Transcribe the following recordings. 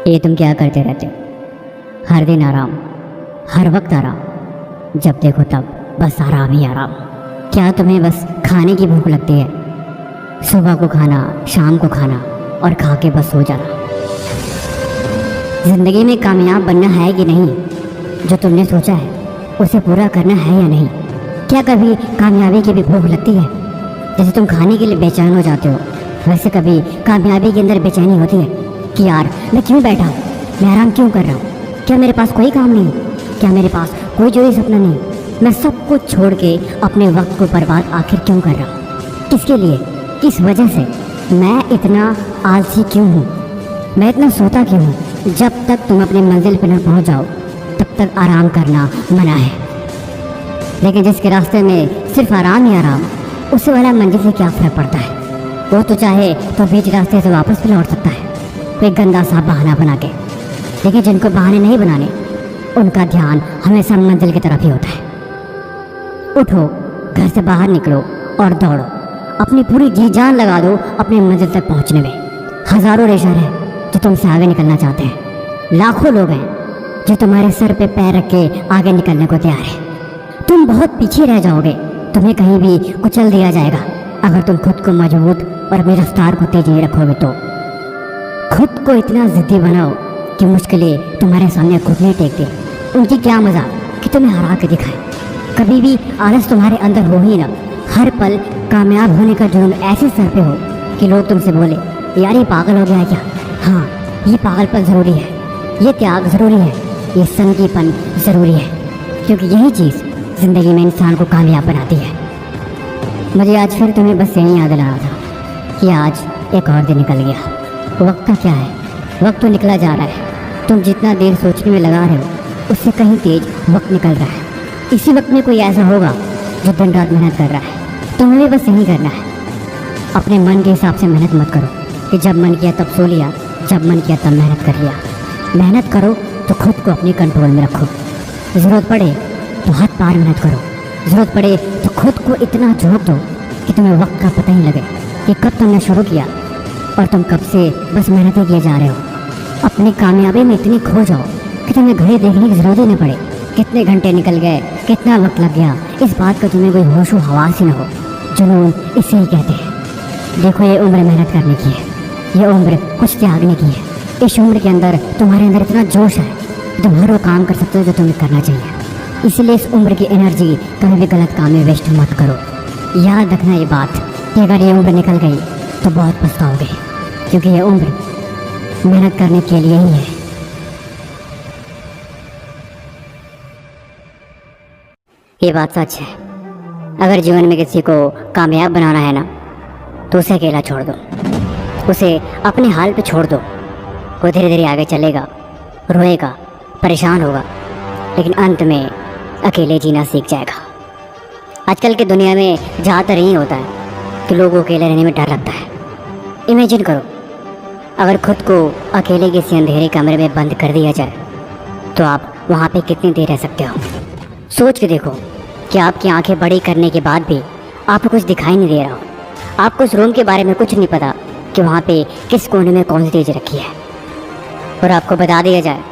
ये तुम क्या करते रहते हो? हर दिन आराम, हर वक्त आराम, जब देखो तब बस आराम ही आराम। क्या तुम्हें बस खाने की भूख लगती है? सुबह को खाना, शाम को खाना और खा के बस सो जाना। ज़िंदगी में कामयाब बनना है कि नहीं? जो तुमने सोचा है उसे पूरा करना है या नहीं? क्या कभी कामयाबी की भी भूख लगती है? जैसे तुम खाने के लिए बेचैन हो जाते हो, वैसे कभी कामयाबी के अंदर बेचैनी होती है कि यार मैं क्यों बैठा हूँ, मैं आराम क्यों कर रहा हूँ? क्या मेरे पास कोई काम नहीं? क्या मेरे पास कोई जोड़ी सपना नहीं? मैं सब कुछ छोड़ के अपने वक्त को बर्बाद आखिर क्यों कर रहा हूँ? किसके लिए, किस वजह से? मैं इतना आलसी क्यों हूँ? मैं इतना सोता क्यों हूँ? जब तक तुम अपनी मंजिल पर न पहुँच जाओ तब तक आराम करना मना है। लेकिन जिसके रास्ते में सिर्फ आराम ही आराम, उससे वाला मंजिल से क्या फ़र्क पड़ता है? वो तो चाहे तो बीच रास्ते से वापस भी लौट सकता है, कोई गंदा सा बहाना बना के। लेकिन जिनको बहाने नहीं बनाने, उनका ध्यान हमेशा मंजिल की तरफ ही होता है। उठो, घर से बाहर निकलो और दौड़ो। अपनी पूरी जी जान लगा दो अपनी मंजिल तक पहुंचने में। हज़ारों रेशर हैं जो तुमसे आगे निकलना चाहते हैं। लाखों लोग हैं जो तुम्हारे सर पे पैर रख के आगे निकलने को तैयार है। तुम बहुत पीछे रह जाओगे, तुम्हें कहीं भी कुचल दिया जाएगा अगर तुम खुद को मजबूत और अपनी रफ्तार को तेज नहीं रखोगे तो। खुद को इतना ज़िद्दी बनाओ कि मुश्किलें तुम्हारे सामने घुटने टेक दे। उनकी क्या मजाक कि तुम्हें हरा के दिखाए। कभी भी आलस तुम्हारे अंदर हो ही ना। हर पल कामयाब होने का जुनून ऐसे सर पे हो कि लोग तुमसे बोले, यार ये पागल हो गया है क्या? हाँ, ये पागलपन ज़रूरी है, ये त्याग ज़रूरी है, ये संगीपन ज़रूरी है, क्योंकि यही चीज़ ज़िंदगी में इंसान को कामयाब बनाती है। मुझे आज फिर तुम्हें बस यही याद दिलाना था कि आज एक और दिन निकल गया। वक्त का क्या है? वक्त तो निकला जा रहा है। तुम जितना देर सोचने में लगा रहे हो उससे कहीं तेज वक्त निकल रहा है। इसी वक्त में कोई ऐसा होगा जो दिन रात मेहनत कर रहा है। तुम्हें भी बस यही करना है। अपने मन के हिसाब से मेहनत मत करो कि जब मन किया तब सो लिया, जब मन किया तब मेहनत कर लिया। मेहनत करो तो खुद को अपने कंट्रोल में रखो। ज़रूरत पड़े तो हाथ पार मेहनत करो। ज़रूरत पड़े तो खुद को इतना झोंक दो कि तुम्हें वक्त का पता ही लगे कि कब तुमने शुरू किया और तुम कब से बस मेहनत ही किए जा रहे हो। अपनी कामयाबी में इतनी खो जाओ कि तुम्हें घड़ी देखने की ज़रूरत ही न पड़े। कितने घंटे निकल गए, कितना वक्त लग गया, इस बात का तुम्हें कोई होश हवास ही न हो। जुनून इसे ही कहते हैं। देखो, ये उम्र मेहनत करने की है, ये उम्र कुछ त्यागने की है। इस उम्र के अंदर तुम्हारे अंदर इतना जोश है कि तुम हर वो काम कर सकते हो जो तुम्हें करना चाहिए। इसलिए इस उम्र की एनर्जी कभी भी गलत काम में वेस्ट मत करो। याद रखना ये बात कि अगर ये उम्र निकल गई तो बहुत पछताओगे, क्योंकि ये उम्र मेहनत करने के लिए ही है। ये बात सच है। अगर जीवन में किसी को कामयाब बनाना है ना, तो उसे अकेला छोड़ दो, उसे अपने हाल पे छोड़ दो। वो धीरे धीरे आगे चलेगा, रोएगा, परेशान होगा, लेकिन अंत में अकेले जीना सीख जाएगा। आजकल की दुनिया में ज़्यादातर यही होता है कि लोगों को अकेले रहने में डर लगता है। इमेजिन करो, अगर खुद को अकेले किसी अंधेरे कमरे में बंद कर दिया जाए तो आप वहाँ पे कितनी देर रह सकते हो? सोच के देखो कि आपकी आंखें बड़ी करने के बाद भी आपको कुछ दिखाई नहीं दे रहा हो। आपको उस रूम के बारे में कुछ नहीं पता कि वहाँ पे किस कोने में कौन सी चीज़ रखी है। और आपको बता दिया जाए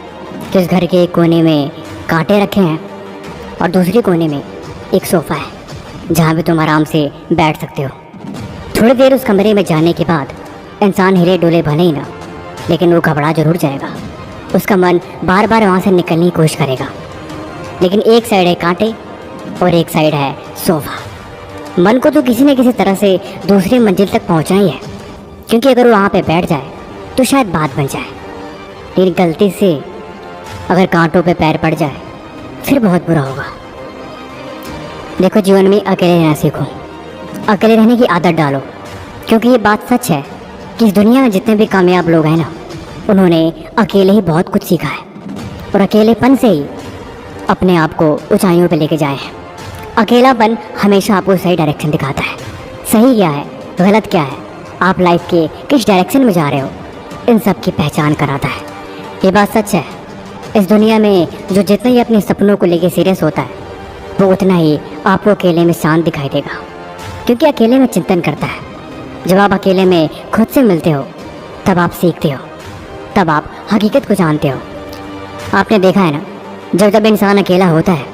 कि उस घर के एक कोने में कांटे रखे हैं और दूसरी कोने में एक सोफ़ा है जहाँ पे तुम आराम से बैठ सकते हो। थोड़ी देर उस कमरे में जाने के बाद इंसान हिले डोले भले ही ना, लेकिन वो घबरा जरूर जाएगा। उसका मन बार बार वहाँ से निकलने की कोशिश करेगा। लेकिन एक साइड है कांटे और एक साइड है सोफ़ा। मन को तो किसी न किसी तरह से दूसरी मंजिल तक पहुँचना ही है, क्योंकि अगर वो वहाँ पे बैठ जाए तो शायद बात बन जाए। लेकिन गलती से अगर कांटों पे पैर पड़ जाए फिर बहुत बुरा होगा। देखो, जीवन में अकेले रहना सीखो, अकेले रहने की आदत डालो, क्योंकि ये बात सच है कि इस दुनिया में जितने भी कामयाब लोग हैं ना, उन्होंने अकेले ही बहुत कुछ सीखा है और अकेलेपन से ही अपने आप को ऊंचाइयों पे लेके जाए हैं। अकेलापन हमेशा आपको सही डायरेक्शन दिखाता है। सही क्या है, गलत क्या है, आप लाइफ के किस डायरेक्शन में जा रहे हो, इन सब की पहचान कराता है। ये बात सच है। इस दुनिया में जो जितना ही अपने सपनों को लेके सीरियस होता है, वो उतना ही आपको अकेले में शांत दिखाई देगा, क्योंकि अकेले में चिंतन करता है। जब आप अकेले में खुद से मिलते हो तब आप सीखते हो तब आप हकीकत को जानते हो। आपने देखा है ना, जब जब इंसान अकेला होता है,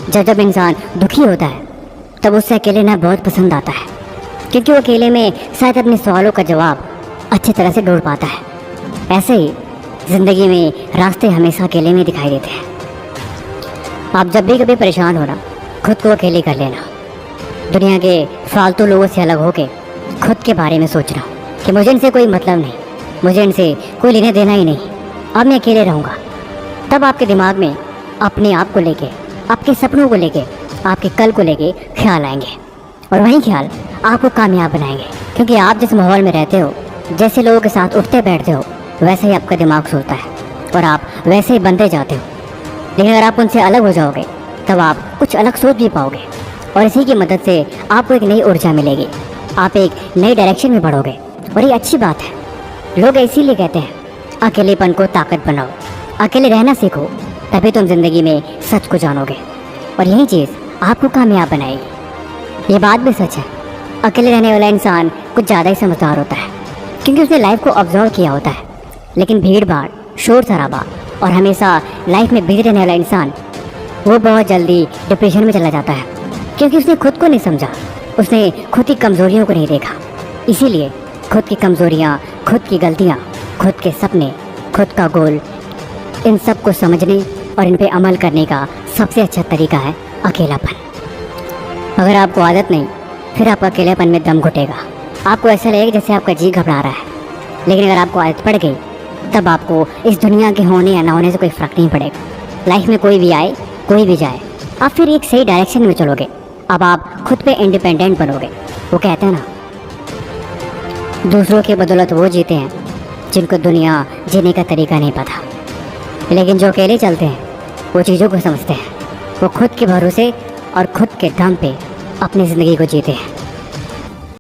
जब जब इंसान दुखी होता है, तब उससे अकेले रहना बहुत पसंद आता है, क्योंकि वो अकेले में शायद अपने सवालों का जवाब अच्छी तरह से ढूंढ पाता है। ऐसे ही ज़िंदगी में रास्ते हमेशा अकेले में दिखाई देते हैं। आप जब भी कभी परेशान हो ना, खुद को अकेले कर लेना। दुनिया के फालतू लोगों से अलग होके खुद के बारे में सोचना कि मुझे इनसे कोई मतलब नहीं, मुझे इनसे कोई लेने देना ही नहीं, अब मैं अकेले रहूँगा। तब आपके दिमाग में अपने आप को लेके, आपके सपनों को लेके, आपके कल को लेके ख्याल आएंगे, और वही ख्याल आपको कामयाब बनाएंगे। क्योंकि आप जिस माहौल में रहते हो, जैसे लोगों के साथ उठते बैठते हो, वैसे ही आपका दिमाग सोचता है और आप वैसे ही बनते जाते हो। लेकिन अगर आप उनसे अलग हो जाओगे, तब आप कुछ अलग सोच भी पाओगे, और इसी की मदद से आपको एक नई ऊर्जा मिलेगी। आप एक नई डायरेक्शन में बढ़ोगे, और ये अच्छी बात है। लोग इसीलिए कहते हैं अकेलेपन को ताकत बनाओ, अकेले रहना सीखो, तभी तुम जिंदगी में सच को जानोगे, और यही चीज़ आपको कामयाब बनाएगी। ये बात भी सच है, अकेले रहने वाला इंसान कुछ ज़्यादा ही समझदार होता है, क्योंकि उसने लाइफ को ऑब्जर्व किया होता है। लेकिन भीड़ भाड़, शोर शराबा और हमेशा लाइफ में बिजी रहने वाला इंसान, वो बहुत जल्दी डिप्रेशन में चला जाता है, क्योंकि उसने खुद को नहीं समझा, उसने खुद की कमज़ोरियों को नहीं देखा। इसीलिए खुद की कमज़ोरियाँ, खुद की गलतियाँ, खुद के सपने, खुद का गोल, इन सब को समझने और इन पे अमल करने का सबसे अच्छा तरीका है अकेलापन। अगर आपको आदत नहीं, फिर आप अकेलेपन में दम घुटेगा। आपको ऐसा लगेगा जैसे आपका जी घबरा रहा है। लेकिन अगर आपको आदत पड़ गई, तब आपको इस दुनिया के होने या ना होने से कोई फ़र्क नहीं पड़ेगा। लाइफ में कोई भी आए, कोई भी जाए, आप फिर एक सही डायरेक्शन में चलोगे। अब आप खुद पे इंडिपेंडेंट बनोगे। वो कहते हैं ना, दूसरों की बदौलत वो जीते हैं जिनको दुनिया जीने का तरीका नहीं पता। लेकिन जो अकेले चलते हैं, वो चीज़ों को समझते हैं, वो खुद के भरोसे और खुद के दम पे अपनी ज़िंदगी को जीते हैं।